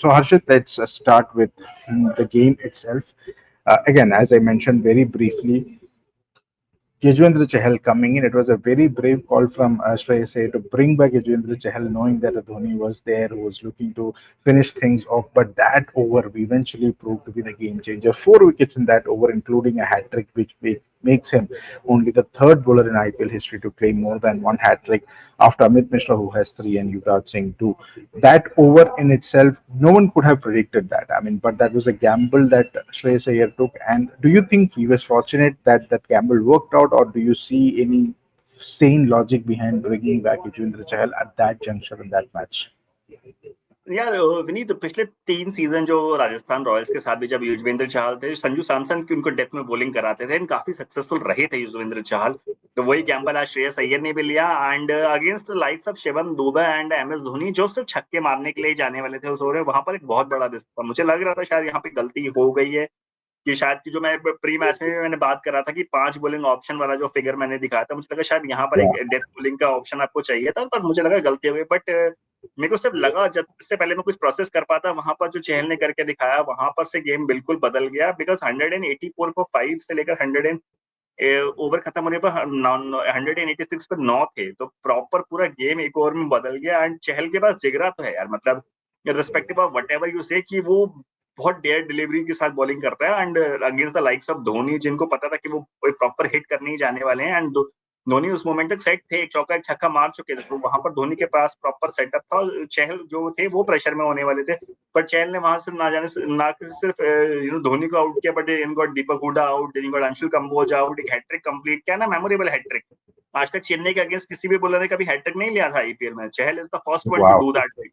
So, Harshit, let's start with the game itself. Again, as I mentioned very briefly, Yuzvendra Chahal coming in, it was a very brave call from Shreyas Iyer to bring back Yuzvendra Chahal, knowing that Dhoni was there, who was looking to finish things off. But that over eventually proved to be the game changer. 4 wickets in that over, including a hat trick, which makes him only the third bowler in IPL history to claim more than one hat trick after Amit Mishra, who has three, and Yuvraj Singh, two. That over in itself, no one could have predicted that. I mean, but that was a gamble that Shreyas Iyer took. And do you think he was fortunate that that gamble worked out, or do you see any sane logic behind bringing back Yuzvendra Chahal at that juncture in that match? यार विनीत, पिछले 3 season जो Rajasthan Royals के साथ भी जब युजवेंद्र चहल थे, संजू सैमसन की उनको डेथ में बॉलिंग कराते थे, एंड काफी सक्सेसफुल रहे थे युजवेंद्र चहल। तो वही गैम्बल आज श्रेयस अय्यर ने भी लिया, and against likes of Shivam Dubey and MS Dhoni, जो सिर्फ छक्के मारने के लिए जाने वाले थे उस ओवर में, वहां पर एक बहुत बड़ा रिस्क था। मुझे लग रहा था शायद यहाँ पे गलती हो गई है, कि शायद की जो मैं प्री मैच में भी मैंने बात कर रहा था कि 5 बॉलिंग ऑप्शन वाला जो फिगर मैंने दिखाया था, मुझे लगा शायद यहाँ पर एक Yeah. डेथ बॉलिंग का ऑप्शन आपको चाहिए था, पर मुझे लगा गलती हो गई। बट मेरे को सिर्फ लगा, जब इससे पहले मैं कुछ प्रोसेस कर पाता, वहां पर जो चहल ने करके दिखाया, वहां पर से गेम बिल्कुल बदल गया। बिकॉज 184 को 5 से लेकर 100 ओवर खत्म होने पर 186 पर 9 थे, तो प्रॉपर पूरा गेम एक ओवर में बदल गया। एंड चहल के पास जिगरा तो है यार, मतलब respective of what ever you से, कि वो बहुत डेयर डिलीवरी के साथ बॉलिंग करता है, and against the likes of Dhoni, जिनको पता था कि वो प्रॉपर हिट करने ही जाने वाले हैं। एंड धोनी उस मोमेंट तक सेट थे, एक चौका एक छक्का मार चुके थे, तो वहां पर धोनी के पास प्रॉपर सेटअप था, और चहल जो थे वो प्रेशर में होने वाले थे। पर चहल ने वहां से ना जाने से ना सिर्फ धोनी को आउट किया, बट इनको दीपक हुडा आउट, इनको अंशुल कंबोज आउट, एक हैट्रिक कंप्लीट किया ना, मेमोरेबल हैट्रिक। आज तक चेन्नई के अगेंस्ट किसी भी बॉलर ने कभी हैट्रिक नहीं लिया था आईपीएल में। Chahal is the first one to Wow. Do that.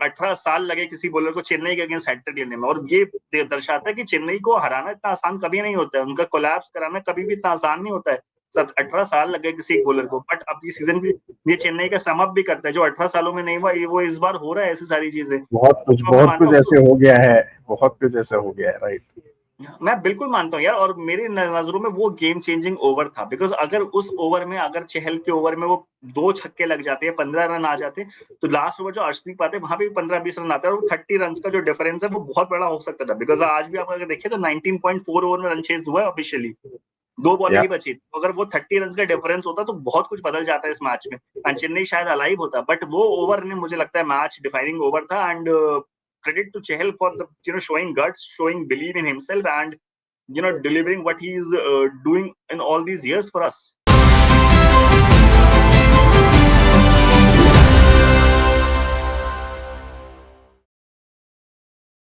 18 साल लगे किसी बॉलर को चेन्नई के अगेंस्ट हैट्रिक लेने में, और ये दर्शाता है कि चेन्नई को हराना इतना आसान कभी नहीं होता है, उनका कोलैप्स कराना कभी भी इतना आसान नहीं होता है। सब 18 साल लगे किसी बॉलर को, बट अब ये सीजन भी ये चेन्नई का सम अप भी करता है, जो 18 सालों में नहीं हुआ, ये वो इस बार हो रहा है, ऐसी सारी चीजें। तो मैं बहुत मानता कुछ हूँ ऐसे हो गया है, बहुत कुछ ऐसा हो गया है, राइट? मैं बिल्कुल मानता हूँ यार, और मेरी नजरों में वो गेम चेंजिंग ओवर था। बिकॉज अगर उस ओवर में, अगर चहल के ओवर में वो 2 छक्के लग जाते हैं, 15 रन आ जाते, तो लास्ट ओवर जो अर्शदीप आते वहां पे भी 15-20 रन आते हैं, और 30 रन का जो डिफरेंस है वो बहुत बड़ा हो सकता था। बिकॉज आज भी आप अगर देखिए तो 19.4 ओवर में रन चेज हुआ है ऑफिशियली, 2 बॉलें या ही बची, तो अगर वो 30 रन का डिफरेंस होता तो बहुत कुछ बदल जाता है इस मैच में, एंड चेन्नई शायद अलाइव होता। बट वो ओवर ने, मुझे लगता है, मैच डिफाइनिंग ओवर था। And credit to Chahal for the showing guts, showing belief in himself, and delivering what he is doing in all these years for us.